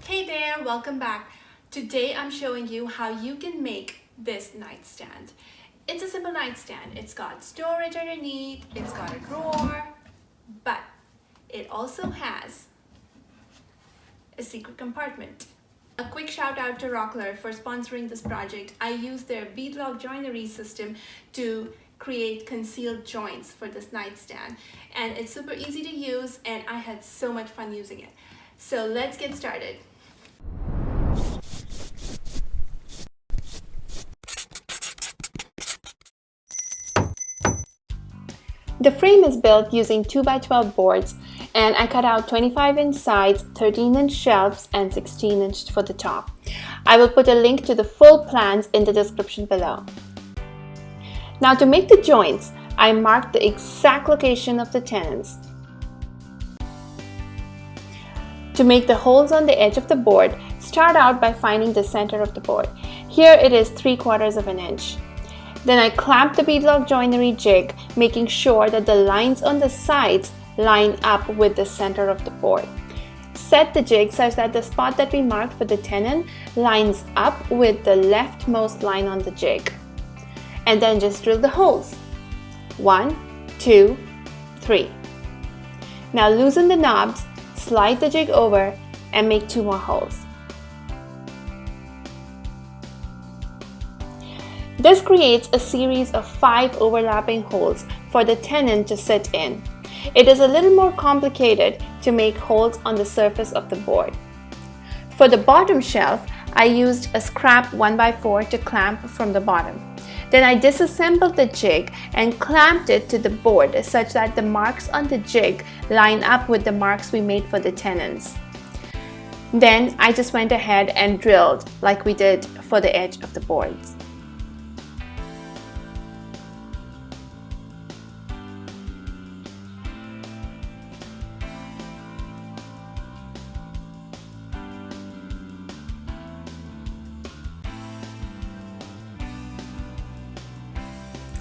Hey there, welcome back. Today I'm showing you how you can make this nightstand. It's a simple nightstand. It's got storage underneath, it's got a drawer, but it also has a secret compartment. A quick shout out to Rockler for sponsoring this project. I used their Beadlock Joinery system to create concealed joints for this nightstand, and it's super easy to use and I had so much fun using it. So let's get started. The frame is built using 2x12 boards, and I cut out 25-inch sides, 13-inch shelves, and 16-inch for the top. I will put a link to the full plans in the description below. Now to make the joints, I marked the exact location of the tenons. To make the holes on the edge of the board, start out by finding the center of the board. Here it is 3/4 of an inch. Then I clamp the Beadlock Joinery jig, making sure that the lines on the sides line up with the center of the board. Set the jig such that the spot that we marked for the tenon lines up with the leftmost line on the jig. And then just drill the holes. 1, 2, 3. Now loosen the knobs, slide the jig over, and make 2 more holes. This creates a series of 5 overlapping holes for the tenon to sit in. It is a little more complicated to make holes on the surface of the board. For the bottom shelf, I used a scrap 1x4 to clamp from the bottom. Then I disassembled the jig and clamped it to the board such that the marks on the jig line up with the marks we made for the tenons. Then I just went ahead and drilled like we did for the edge of the boards.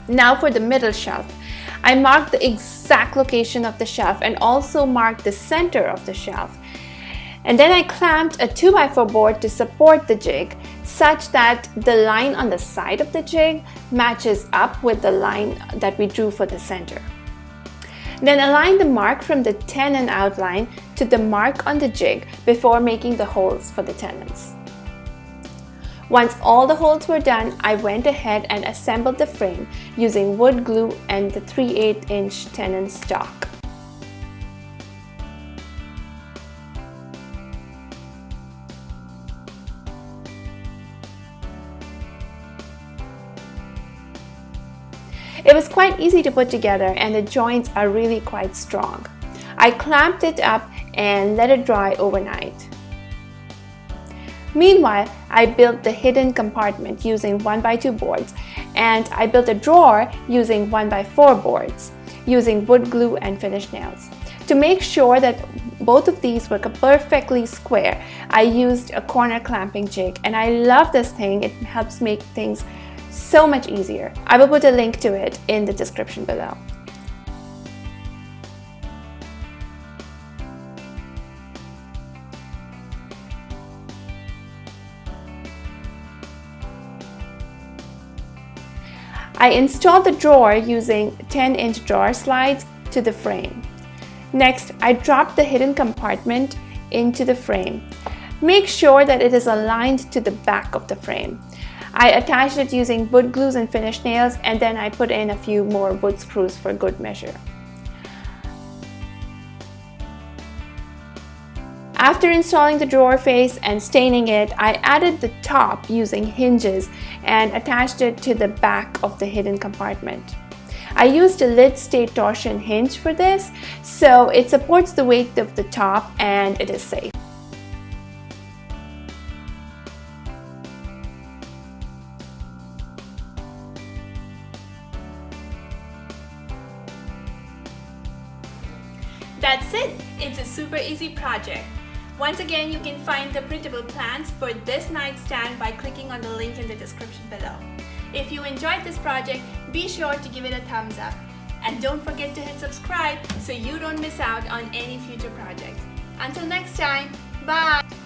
Now for the middle shelf, I marked the exact location of the shelf and also marked the center of the shelf. And then I clamped a 2x4 board to support the jig such that the line on the side of the jig matches up with the line that we drew for the center. Then align the mark from the tenon outline to the mark on the jig before making the holes for the tenons. Once all the holes were done, I went ahead and assembled the frame using wood glue and the 3/8-inch tenon stock. It was quite easy to put together and the joints are really quite strong. I clamped it up and let it dry overnight. Meanwhile, I built the hidden compartment using 1x2 boards, and I built a drawer using 1x4 boards, using wood glue and finished nails. To make sure that both of these were perfectly square, I used a corner clamping jig, and I love this thing. It helps make things so much easier. I will put a link to it in the description below. I installed the drawer using 10-inch drawer slides to the frame. Next, I dropped the hidden compartment into the frame. Make sure that it is aligned to the back of the frame. I attached it using wood glues and finished nails, and then I put in a few more wood screws for good measure. After installing the drawer face and staining it, I added the top using hinges and attached it to the back of the hidden compartment. I used a lid state torsion hinge for this, so it supports the weight of the top and it is safe. That's it! It's a super easy project. Once again, you can find the printable plans for this nightstand by clicking on the link in the description below. If you enjoyed this project, be sure to give it a thumbs up. And don't forget to hit subscribe so you don't miss out on any future projects. Until next time, bye!